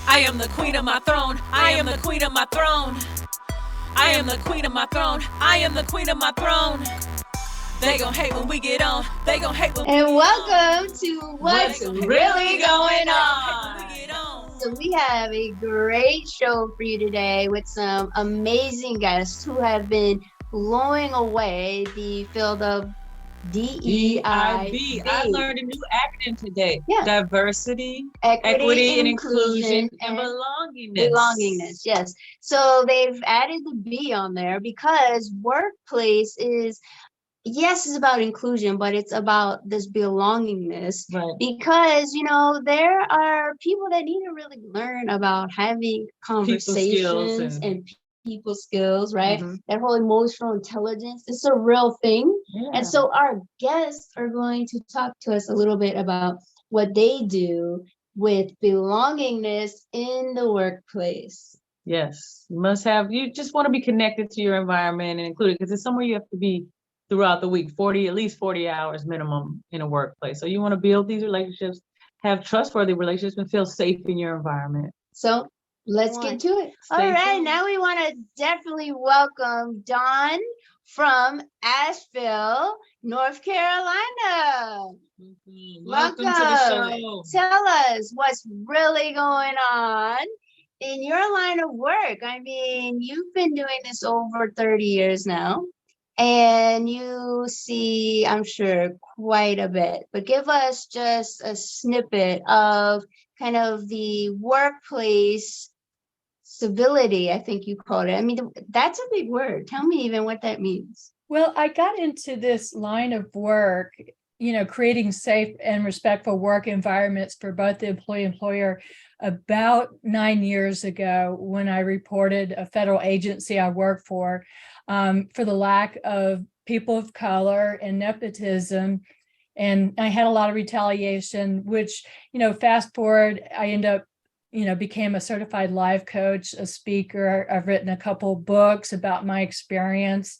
I am the queen of my throne. I am the queen of my throne. I am the queen of my throne. I am the queen of my throne. They gon' hate when we get on. They gon' hate when we get on. And welcome to What's Really Going On. So we have a great show for you today with some amazing guests who have been blowing away the field of DEIB. I learned a new acronym today. Yeah. Diversity, equity and inclusion, and belongingness. Belongingness, yes. So they've added the B on there because workplace is, yes, it's about inclusion, but it's about this belongingness. Right. Because, there are people that need to really learn about having conversations and people skills, right? Mm-hmm. That whole emotional intelligence is a real thing. Yeah. And so our guests are going to talk to us a little bit about what they do with belongingness in the workplace. Yes, you just want to be connected to your environment and included, because it's somewhere you have to be throughout the week, at least 40 hours minimum in a workplace. So you want to build these relationships, have trustworthy relationships, and feel safe in your environment. So let's get to it. All right, now we want to definitely welcome Dawn from Asheville, North Carolina. Welcome to the show. Tell us what's really going on in your line of work. I mean, you've been doing this over 30 years now, and you see, I'm sure, quite a bit. But give us just a snippet of kind of the workplace civility, I think you called it. I mean, that's a big word. Tell me even what that means. Well, I got into this line of work, creating safe and respectful work environments for both the employee and employer about 9 years ago, when I reported a federal agency I work for the lack of people of color and nepotism. And I had a lot of retaliation, which, fast forward, I end up, became a certified life coach, a speaker. I've written a couple books about my experience.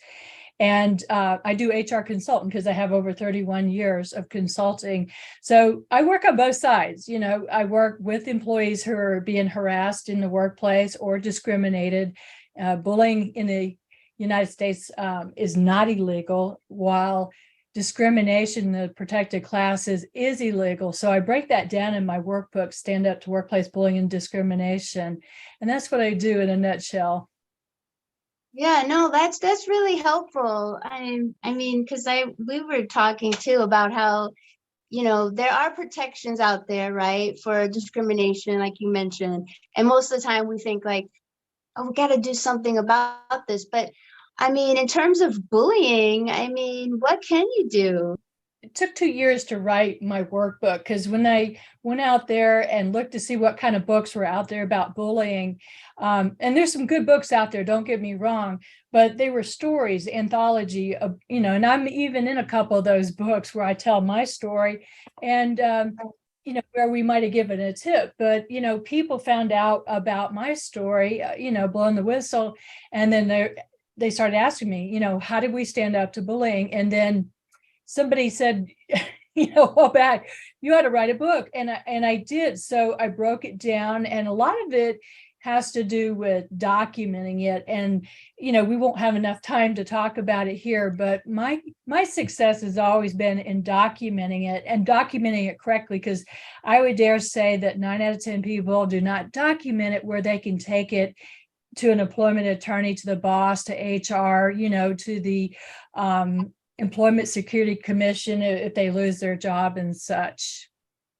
And I do HR consultant because I have over 31 years of consulting. So I work on both sides. I work with employees who are being harassed in the workplace or discriminated. Bullying in the United States is not illegal, while discrimination in the protected classes is illegal. So I break that down in my workbook, Stand Up to Workplace Bullying and Discrimination. And that's what I do in a nutshell. Yeah, no, that's really helpful. I mean, because we were talking too about how, there are protections out there, right, for discrimination, like you mentioned. And most of the time we think like, oh, we got to do something about this. But I mean, in terms of bullying, I mean, what can you do? It took 2 years to write my workbook, because when I went out there and looked to see what kind of books were out there about bullying, and there's some good books out there, don't get me wrong, but they were stories, anthology of, and I'm even in a couple of those books where I tell my story and, where we might have given a tip, but, people found out about my story, blowing the whistle. And then they started asking me, how did we stand up to bullying? And then somebody said, well, back, you had to write a book. And I did. So I broke it down. And a lot of it has to do with documenting it. And, we won't have enough time to talk about it here, but my success has always been in documenting it and documenting it correctly, because I would dare say that 9 out of 10 people do not document it where they can take it to an employment attorney, to the boss, to HR, to the Employment Security Commission if they lose their job and such.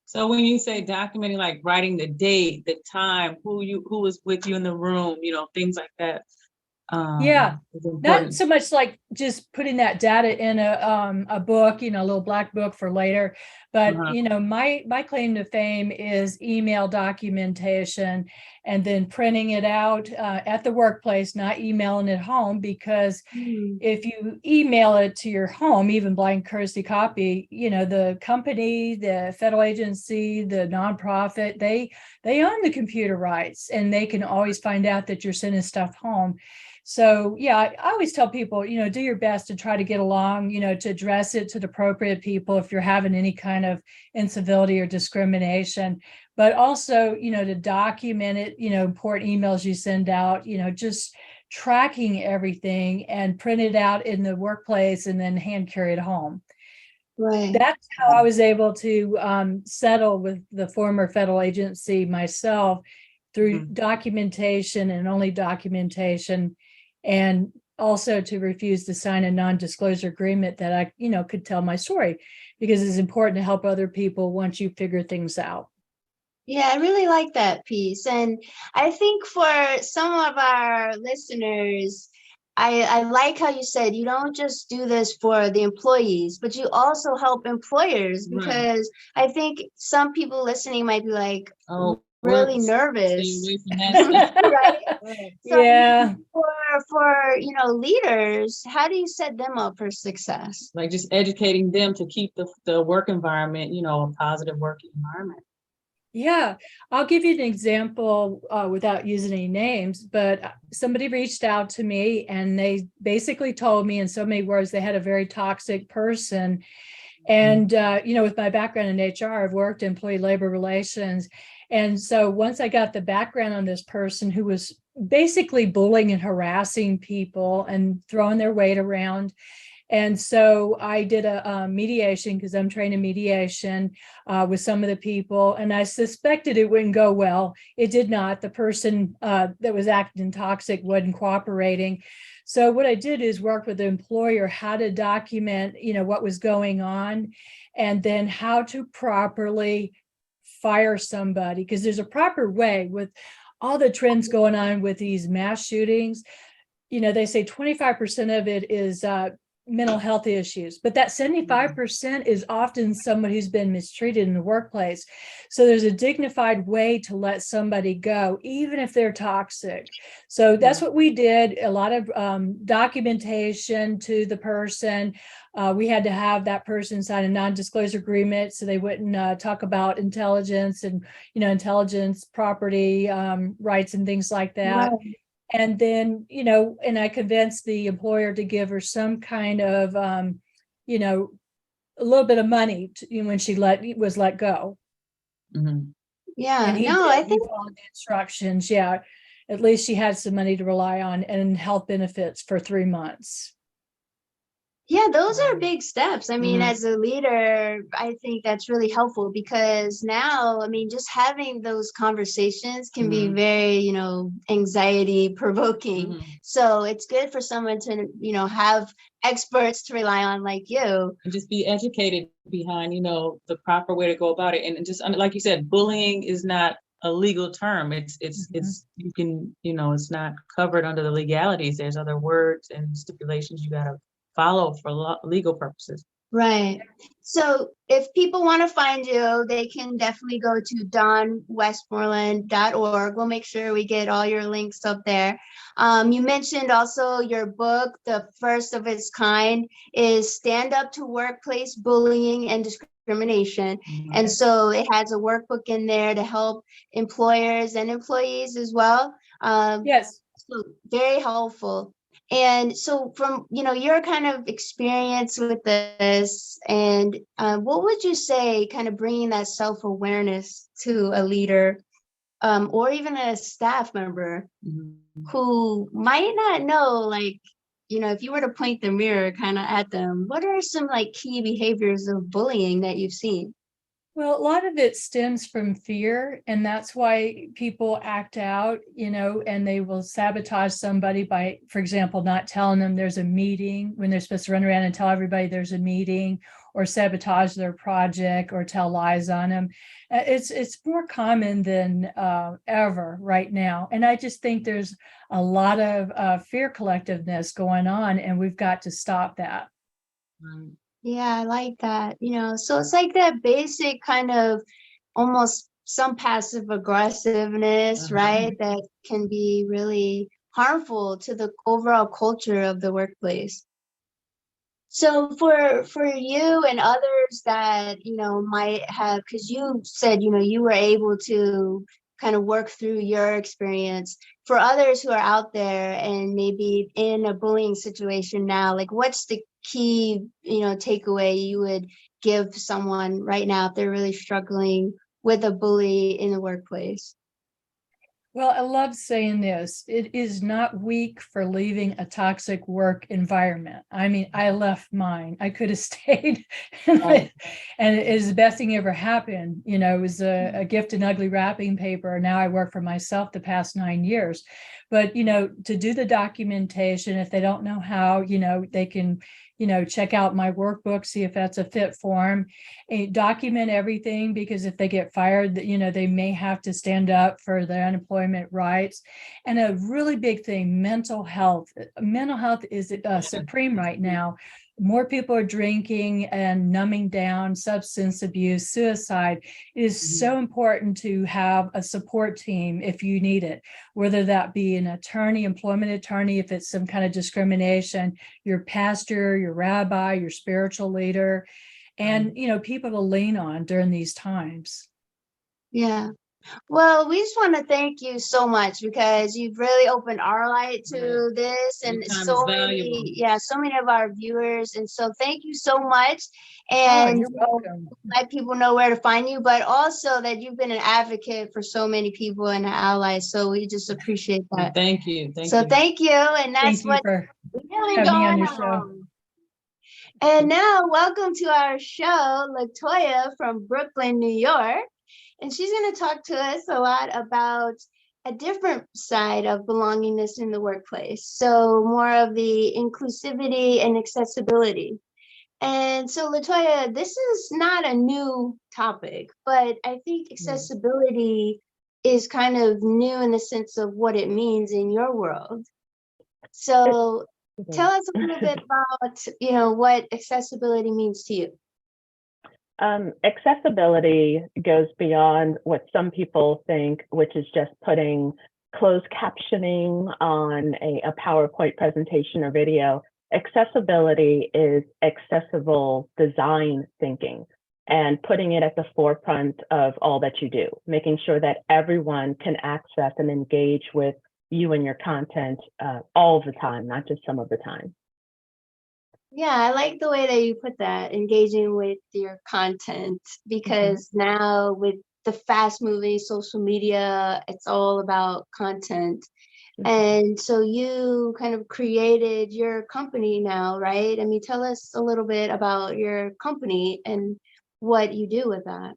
So when you say documenting, like writing the date, the time, who was with you in the room, things like that. Yeah, not so much like just putting that data in a book, a little black book for later. But, my claim to fame is email documentation and then printing it out at the workplace, not emailing it home, because if you email it to your home, even blind courtesy copy, the company, the federal agency, the nonprofit, they own the computer rights, and they can always find out that you're sending stuff home. So yeah, I always tell people, do your best to try to get along, to address it to the appropriate people if you're having any kind of incivility or discrimination, but also, to document it, important emails you send out, just tracking everything and print it out in the workplace and then hand carry it home. Right. That's how I was able to settle with the former federal agency myself, through documentation and only documentation, and also to refuse to sign a non-disclosure agreement that I, could tell my story, because it's important to help other people once you figure things out. Yeah, I really like that piece. And I think for some of our listeners, I like how you said you don't just do this for the employees, but you also help employers, Right. because I think some people listening might be like, Oh, really stay nervous. away from that stuff. Right? So Yeah. for leaders, how do you set them up for success? Like just educating them to keep the work environment, a positive work environment. Yeah, I'll give you an example without using any names, but somebody reached out to me and they basically told me in so many words they had a very toxic person. And, with my background in HR, I've worked in employee labor relations. And so once I got the background on this person who was basically bullying and harassing people and throwing their weight around. And so I did a mediation, because I'm trained in mediation with some of the people, and I suspected it wouldn't go well. It did not. The person that was acting toxic wasn't cooperating. So what I did is work with the employer how to document, what was going on, and then how to properly fire somebody, because there's a proper way with all the trends going on with these mass shootings. They say 25% of it is mental health issues, but that 75% is often somebody who's been mistreated in the workplace. So there's a dignified way to let somebody go, even if they're toxic. So that's what we did. A lot of documentation to the person. We had to have that person sign a non-disclosure agreement so they wouldn't talk about intelligence and, intelligence, property rights and things like that. Right. And then, and I convinced the employer to give her some kind of, a little bit of money when she was let go. Mm-hmm. Yeah, And he no, I did. He think followed the instructions. Yeah. At least she had some money to rely on and health benefits for 3 months. yeah, those are big steps. I mean, Mhm. as a leader, I think that's really helpful, because now, I mean, just having those conversations can be very, anxiety provoking. So it's good for someone to, have experts to rely on like you. And just be educated behind, the proper way to go about it. And just like you said, bullying is not a legal term. It's you can, it's not covered under the legalities. There's other words and stipulations you gotta follow for legal purposes. Right. So if people want to find you, they can definitely go to donwestmoreland.org. We'll make sure we get all your links up there. You mentioned also your book, the first of its kind, is Stand Up to Workplace Bullying and Discrimination. And so it has a workbook in there to help employers and employees as well. Yes. So very helpful. And so from, your kind of experience with this, and what would you say kind of bringing that self-awareness to a leader or even a staff member who might not know, like, if you were to point the mirror kind of at them, what are some like key behaviors of bullying that you've seen? Well, a lot of it stems from fear, and that's why people act out, and they will sabotage somebody by, for example, not telling them there's a meeting when they're supposed to run around and tell everybody there's a meeting, or sabotage their project, or tell lies on them. It's more common than ever right now. And I just think there's a lot of fear collectiveness going on, and we've got to stop that. Yeah, I like that. So it's like that basic kind of almost some passive aggressiveness, right? That can be really harmful to the overall culture of the workplace. So for you and others that, might have, because you said, you were able to kind of work through your experience. For others who are out there and maybe in a bullying situation now, like what's the key, takeaway you would give someone right now if they're really struggling with a bully in the workplace? Well, I love saying this. It is not weak for leaving a toxic work environment. I mean, I left mine. I could have stayed, and it is the best thing ever happened. It was a gift in ugly wrapping paper. Now I work for myself the past 9 years. But, to do the documentation, if they don't know how, they can, check out my workbook, see if that's a fit for them, and document everything, because if they get fired, they may have to stand up for their unemployment rights. And a really big thing, mental health. Mental health is supreme right now. More people are drinking and numbing down, substance abuse, suicide. It is so important to have a support team if you need it, whether that be an attorney, employment attorney, if it's some kind of discrimination, your pastor, your rabbi, your spiritual leader, and, people to lean on during these times. Yeah. Well, we just want to thank you so much because you've really opened our light to this, and so many of our viewers. And so thank you so much. And you're welcome. let people know where to find you, but also that you've been an advocate for so many people and allies. So we just appreciate that. Thank you. Thank you. And that's what's really going on. And now welcome to our show, Latoya from Brooklyn, New York. And she's going to talk to us a lot about a different side of belongingness in the workplace. So more of the inclusivity and accessibility. And so, Latoya, this is not a new topic, but I think accessibility is kind of new in the sense of what it means in your world. So tell us a little bit about, what accessibility means to you. Accessibility goes beyond what some people think, which is just putting closed captioning on a PowerPoint presentation or video. Accessibility is accessible design thinking and putting it at the forefront of all that you do, making sure that everyone can access and engage with you and your content all the time, not just some of the time. Yeah, I like the way that you put that, engaging with your content, because now with the fast moving social media, it's all about content. And so you kind of created your company now, right? I mean, tell us a little bit about your company and what you do with that.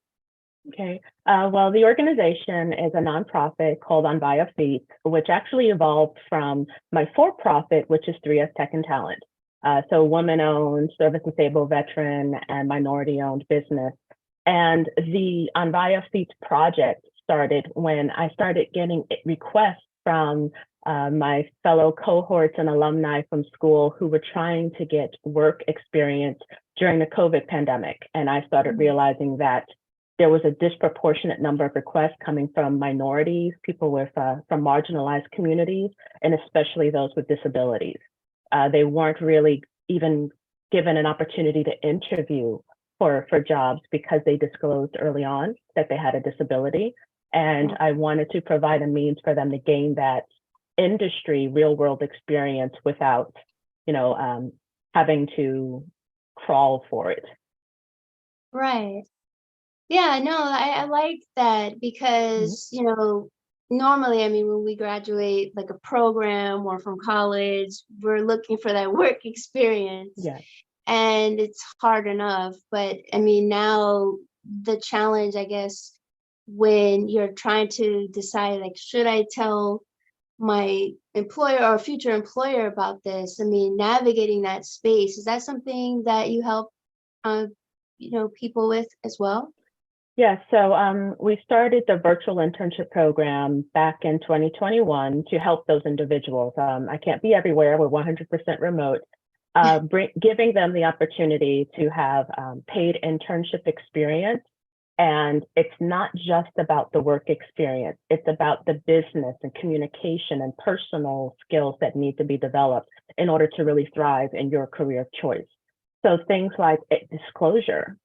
Okay. Well, the organization is a nonprofit called On Via Feet, which actually evolved from my for-profit, which is 3S Tech and Talent. So woman-owned, service-disabled veteran, and minority-owned business. And the On Via Feet project started when I started getting requests from my fellow cohorts and alumni from school who were trying to get work experience during the COVID pandemic. And I started realizing that there was a disproportionate number of requests coming from minorities, people from marginalized communities, and especially those with disabilities. They weren't really even given an opportunity to interview for jobs because they disclosed early on that they had a disability. And I wanted to provide a means for them to gain that industry real world experience without, having to crawl for it. Right. Yeah, no, I like that because, normally, I mean, when we graduate like a program or from college, we're looking for that work experience. Yeah. And it's hard enough. But I mean, now the challenge, I guess, when you're trying to decide, like, should I tell my employer or future employer about this? I mean, navigating that space, is that something that you help, people with as well? Yeah, so we started the virtual internship program back in 2021 to help those individuals. I can't be everywhere, we're 100% remote, giving them the opportunity to have paid internship experience. And it's not just about the work experience, it's about the business and communication and personal skills that need to be developed in order to really thrive in your career of choice. So things like disclosure,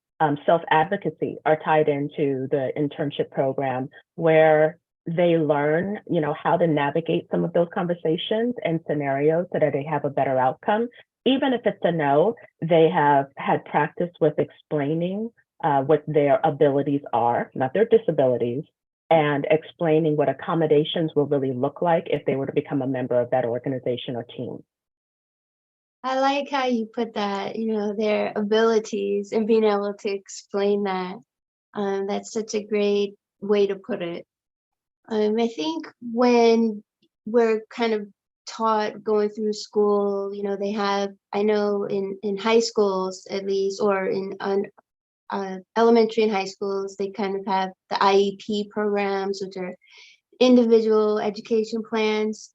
self-advocacy are tied into the internship program, where they learn, how to navigate some of those conversations and scenarios so that they have a better outcome. Even if it's a no, they have had practice with explaining what their abilities are, not their disabilities, and explaining what accommodations will really look like if they were to become a member of that organization or team. I like how you put that, their abilities and being able to explain that. That's such a great way to put it. I think when we're kind of taught going through school, they have, I know in high schools at least, or in elementary and high schools, they kind of have the IEP programs, which are individual education plans.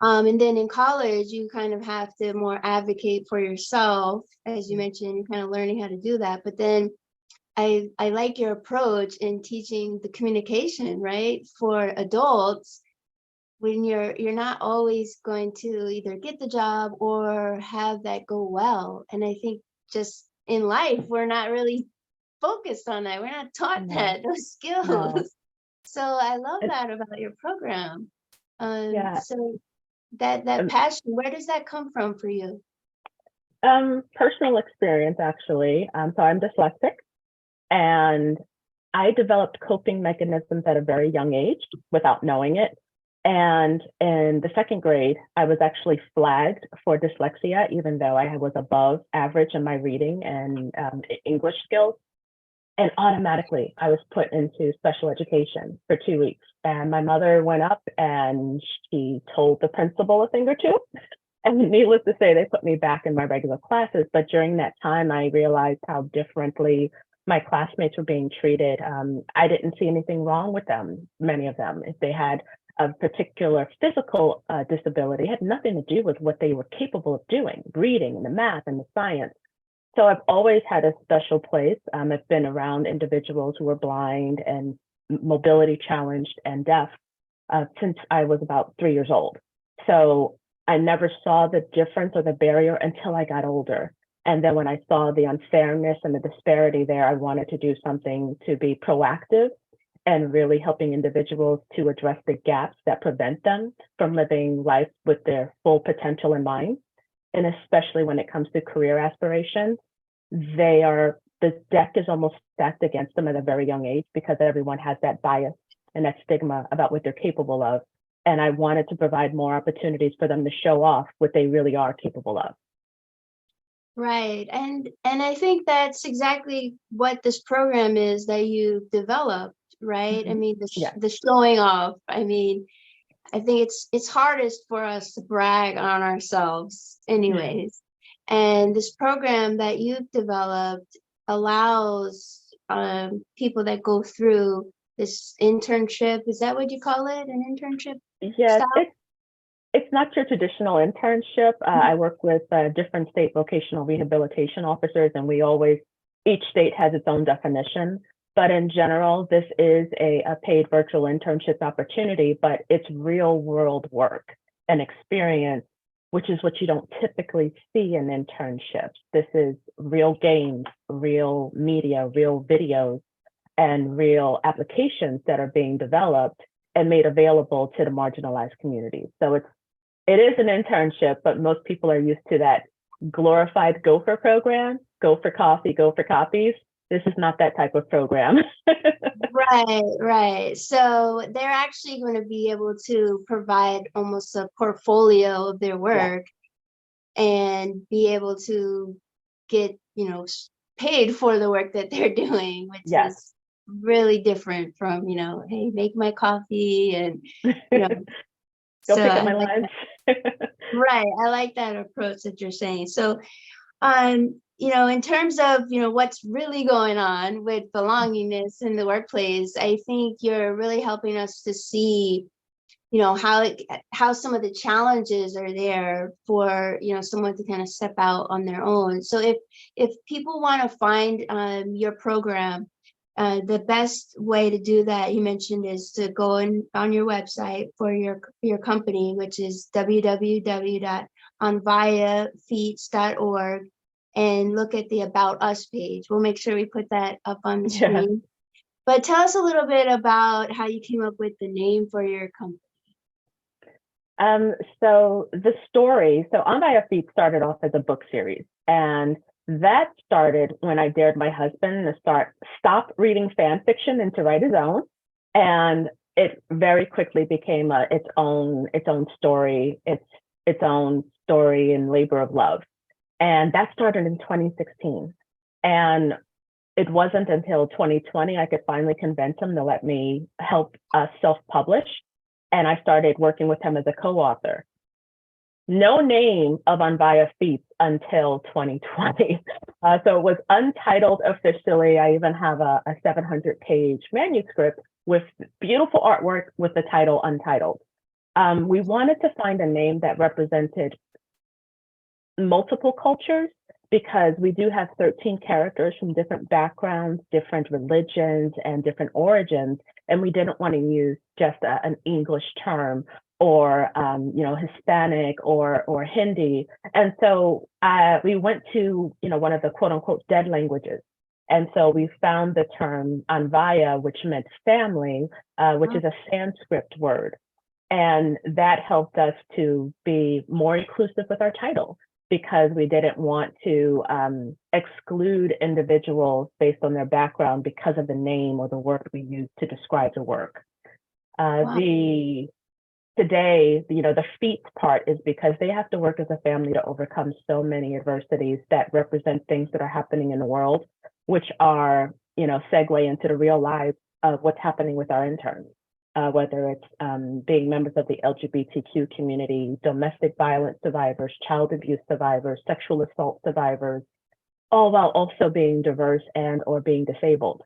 And then in college, you kind of have to more advocate for yourself. As you mentioned, you're kind of learning how to do that. But then I like your approach in teaching the communication, right? For adults, when you're not always going to either get the job or have that go well. And I think just in life, we're not really focused on that. We're not taught that, those skills. No. So I love that about your program. Yeah. So that passion, where does that come from for you? Personal experience, actually. So I'm dyslexic, and I developed coping mechanisms at a very young age without knowing it. And in the second grade, I was actually flagged for dyslexia, even though I was above average in my reading and English skills. And automatically, I was put into special education for 2 weeks. And my mother went up and she told the principal a thing or two. And needless to say, they put me back in my regular classes. But during that time, I realized how differently my classmates were being treated. I didn't see anything wrong with them, many of them. If they had a particular physical disability, it had nothing to do with what they were capable of doing, reading and the math and the science. So I've always had a special place. I've been around individuals who are blind and mobility challenged and deaf since I was about 3 years old. So I never saw the difference or the barrier until I got older. And then when I saw the unfairness and the disparity there, I wanted to do something to be proactive and really helping individuals to address the gaps that prevent them from living life with their full potential in mind. And especially when it comes to career aspirations, the deck is almost stacked against them at a very young age because everyone has that bias and that stigma about what they're capable of. And I wanted to provide more opportunities for them to show off what they really are capable of. Right. And I think that's exactly what this program is that you developed, right? Mm-hmm. I mean, the showing off. I mean, I think it's hardest for us to brag on ourselves anyways. And this program that you've developed allows people that go through this internship. Is that what you call it? An internship? Yes, it's not your traditional internship. I work with different state vocational rehabilitation officers, and each state has its own definition. But in general, this is a paid virtual internship opportunity, but it's real world work and experience, which is what you don't typically see in internships. This is real games, real media, real videos, and real applications that are being developed and made available to the marginalized communities. So it is an internship, but most people are used to that glorified gopher program, go for coffee, go for copies. This is not that type of program. Right. So they're actually going to be able to provide almost a portfolio of their work and be able to get, paid for the work that they're doing, which is really different from, hey, make my coffee and, go pick up my lunch. Right. I like that approach that you're saying. So, in terms of, what's really going on with belongingness in the workplace, I think you're really helping us to see, how some of the challenges are there for, someone to kind of step out on their own. So if people want to find your program, the best way to do that, you mentioned, is to go on your website for your company, which is www.onviafeats.org, and look at the About Us page. We'll make sure we put that up on the screen. But tell us a little bit about how you came up with the name for your company. So the story, so On By Our Feet started off as a book series, and that started when I dared my husband to stop reading fan fiction and to write his own. And it very quickly became its own story, its own story and labor of love. And that started in 2016. And it wasn't until 2020 I could finally convince him to let me help self-publish. And I started working with him as a co-author. No name of On By Our Feet until 2020. So it was untitled officially. I even have a 700-page manuscript with beautiful artwork with the title Untitled. We wanted to find a name that represented multiple cultures, because we do have 13 characters from different backgrounds, different religions, and different origins. And we didn't want to use just an English term or Hispanic or Hindi. And so we went to one of the quote unquote dead languages. And so we found the term Anvaya, which meant family, which is a Sanskrit word. And that helped us to be more inclusive with our title, because we didn't want to exclude individuals based on their background because of the name or the word we use to describe the work. Wow. Today, the feet part is because they have to work as a family to overcome so many adversities that represent things that are happening in the world, which are, segue into the real lives of what's happening with our interns. Whether it's being members of the LGBTQ community, domestic violence survivors, child abuse survivors, sexual assault survivors, all while also being diverse and or being disabled.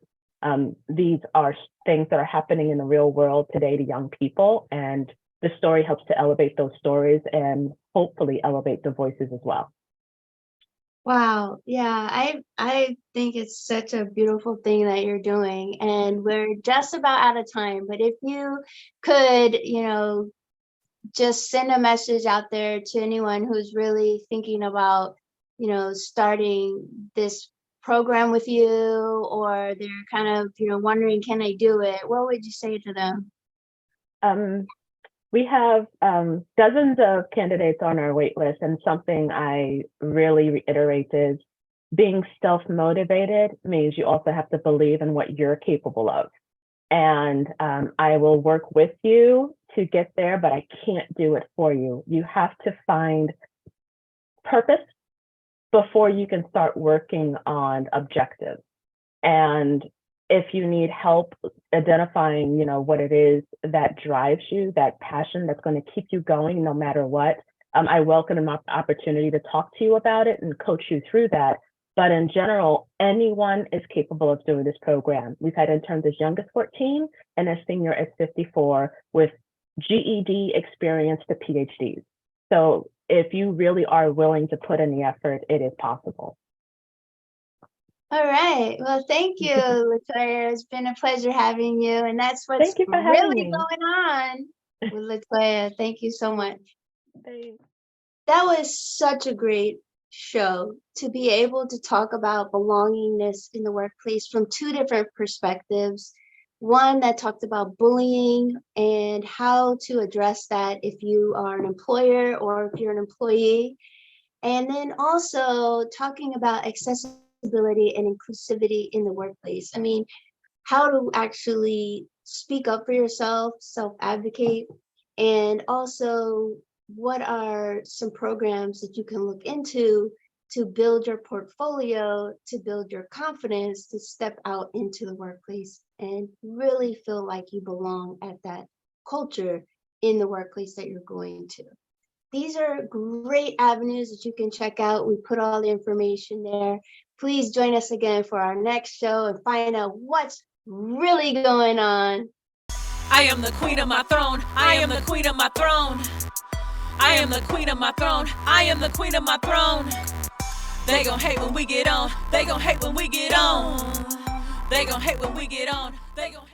These are things that are happening in the real world today to young people, and the story helps to elevate those stories and hopefully elevate the voices as well. Wow. Yeah, I think it's such a beautiful thing that you're doing, and we're just about out of time. But if you could, just send a message out there to anyone who's really thinking about, starting this program with you, or they're kind of, wondering, can I do it? What would you say to them? We have dozens of candidates on our wait list, and something I really reiterate is being self-motivated means you also have to believe in what you're capable of. And I will work with you to get there, but I can't do it for you. You have to find purpose before you can start working on objectives. And if you need help identifying, what it is that drives you, that passion that's going to keep you going no matter what, I welcome an opportunity to talk to you about it and coach you through that. But in general, anyone is capable of doing this program. We've had interns as young as 14 and as senior as 54 with GED experience to PhDs. So if you really are willing to put in the effort, it is possible. All right. Well, thank you, Latoya. It's been a pleasure having you. And that's what's really going on with Latoya. Thank you so much. Thanks. That was such a great show to be able to talk about belongingness in the workplace from two different perspectives. One that talked about bullying and how to address that if you are an employer or if you're an employee. And then also talking about accessibility and inclusivity in the workplace. I mean, how to actually speak up for yourself, self-advocate, and also what are some programs that you can look into to build your portfolio, to build your confidence, to step out into the workplace and really feel like you belong at that culture in the workplace that you're going to. These are great avenues that you can check out. We put all the information there. Please join us again for our next show and find out what's really going on. I am the queen of my throne. I am the queen of my throne. I am the queen of my throne. I am the queen of my throne. They gon' hate when we get on. They gon' hate when we get on. They gon' hate when we get on. They gon'